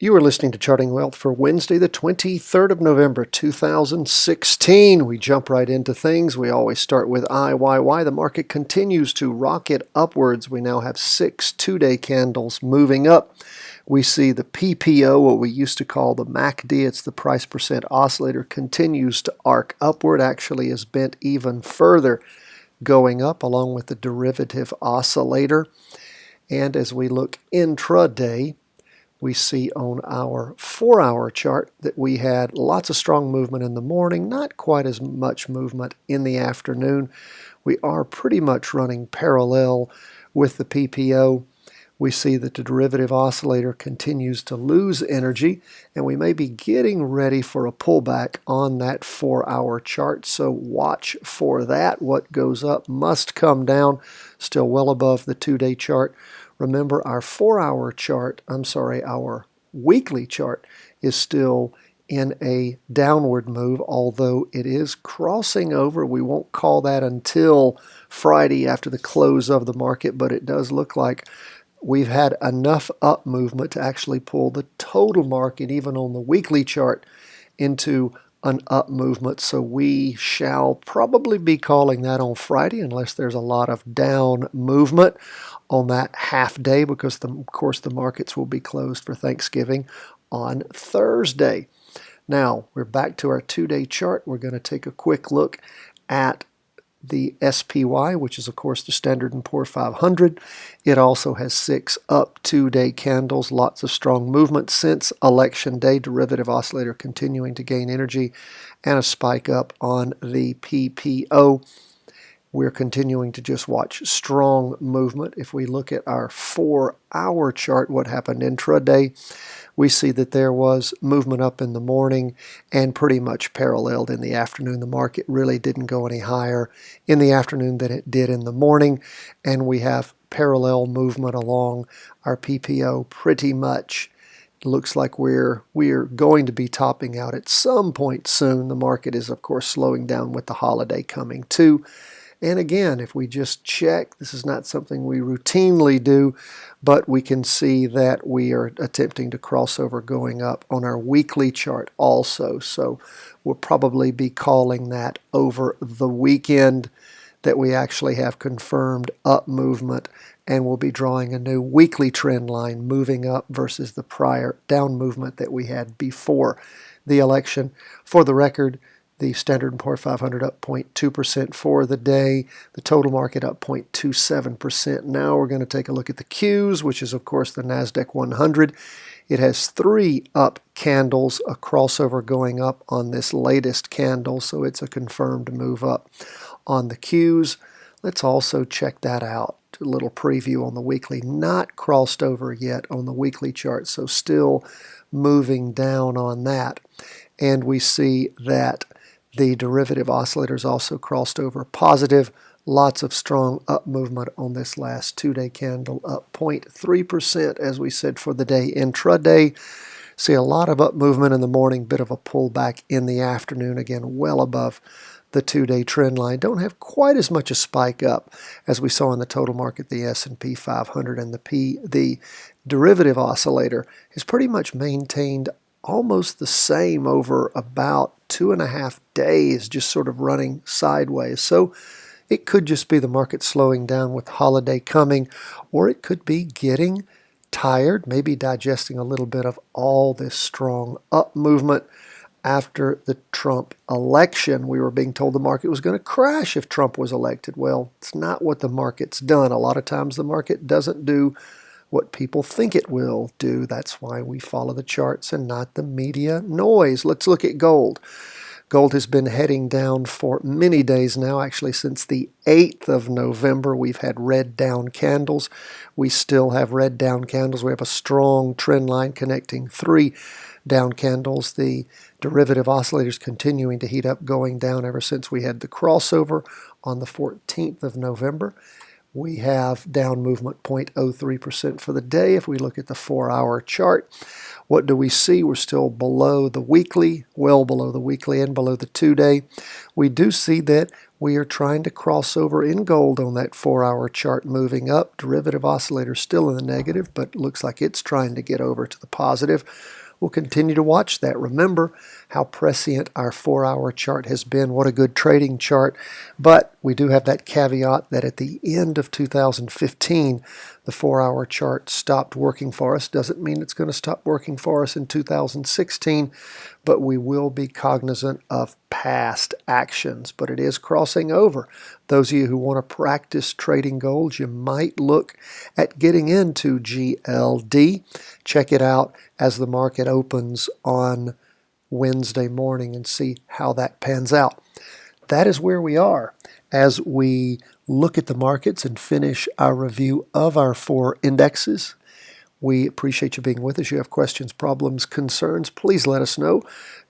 You are listening to Charting Wealth for Wednesday, the 23rd of November, 2016. We jump right into things. We always start with IYY. The market continues to rocket upwards. We now have 6 two-day candles moving up. We see the PPO, what we used to call the MACD, it's the price percent oscillator, continues to arc upward, actually is bent even further going up along with the derivative oscillator. And as we look intraday, we see on our 4-hour chart that we had lots of strong movement in the morning, not quite as much movement in the afternoon. We are pretty much running parallel with the PPO. We see that the derivative oscillator continues to lose energy, and we may be getting ready for a pullback on that 4-hour chart, so watch for that. What goes up must come down, still well above the 2-day chart. Remember, our 4-hour chart, our weekly chart is still in a downward move, although it is crossing over. We won't call that until Friday after the close of the market, but it does look like we've had enough up movement to actually pull the total market, even on the weekly chart, into an up movement. So we shall probably be calling that on Friday unless there's a lot of down movement on that half day, because of course the markets will be closed for Thanksgiving on Thursday. Now we're back to our 2-day chart. We're going to take a quick look at the SPY, which is of course the Standard & Poor's 500. It also has 6 up 2-day candles, lots of strong movement since election day, derivative oscillator continuing to gain energy, and a spike up on the PPO. We're continuing to just watch strong movement. If we look at our 4-hour chart, what happened intraday, we see that there was movement up in the morning and pretty much paralleled in the afternoon. The market really didn't go any higher in the afternoon than it did in the morning, and we have parallel movement along our PPO pretty much. Looks like we're going to be topping out at some point soon. The market is, of course, slowing down with the holiday coming too. And again, if we just check, this is not something we routinely do, but we can see that we are attempting to cross over going up on our weekly chart also. So we'll probably be calling that over the weekend that we actually have confirmed up movement, and we'll be drawing a new weekly trend line moving up versus the prior down movement that we had before the election. For the record, the Standard & Poor's 500 up 0.2% for the day. The total market up 0.27%. Now we're going to take a look at the Qs, which is, of course, the NASDAQ 100. It has 3 up candles, a crossover going up on this latest candle, so it's a confirmed move up on the Qs. Let's also check that out. A little preview on the weekly. Not crossed over yet on the weekly chart, so still moving down on that. And we see that the derivative oscillators also crossed over positive. Lots of strong up movement on this last 2-day candle, up 0.3% as we said for the day. Intraday, see a lot of up movement in the morning, bit of a pullback in the afternoon, again well above the 2-day trend line. Don't have quite as much a spike up as we saw in the total market, the S&P 500, and the derivative oscillator has pretty much maintained almost the same over about 2.5 days, just sort of running sideways. So it could just be the market slowing down with the holiday coming, or it could be getting tired, maybe digesting a little bit of all this strong up movement after the Trump election. We were being told the market was going to crash if Trump was elected. Well, it's not what the market's done. A lot of times the market doesn't do what people think it will do. That's why we follow the charts and not the media noise. Let's look at gold. Gold has been heading down for many days now. Actually, since the 8th of November, we've had red down candles. We still have red down candles. We have a strong trend line connecting 3 down candles. The derivative oscillators continuing to heat up, going down ever since we had the crossover on the 14th of November. We have down movement 0.03% for the day. If we look at the 4-hour chart, what do we see? We're still below the weekly, well below the weekly and below the 2-day. We do see that we are trying to cross over in gold on that 4-hour chart, moving up. Derivative oscillator still in the negative, but looks like it's trying to get over to the positive. We'll continue to watch that. Remember how prescient our 4-hour chart has been. What a good trading chart. But we do have that caveat that at the end of 2015, the 4-hour chart stopped working for us. Doesn't mean it's going to stop working for us in 2016, but we will be cognizant of past actions. But it is crossing over. Those of you who want to practice trading gold, you might look at getting into GLD. Check it out as the market opens on Wednesday morning and see how that pans out. That is where we are as we look at the markets and finish our review of our 4 indexes. We appreciate you being with us. You have questions, problems, concerns, please let us know.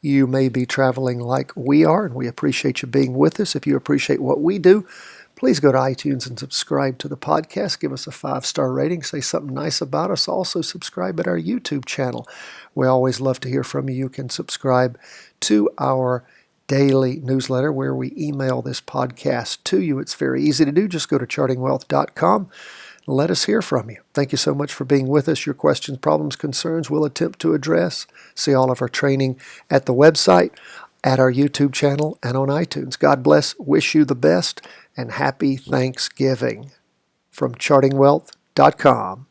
You may be traveling like we are, and we appreciate you being with us. If you appreciate what we do, please go to iTunes and subscribe to the podcast. Give us a 5-star rating. Say something nice about us. Also, subscribe at our YouTube channel. We always love to hear from you. You can subscribe to our daily newsletter where we email this podcast to you. It's very easy to do. Just go to chartingwealth.com. Let us hear from you. Thank you so much for being with us. Your questions, problems, concerns, we'll attempt to address. See all of our training at the website, at our YouTube channel, and on iTunes. God bless. Wish you the best, and happy Thanksgiving from chartingwealth.com.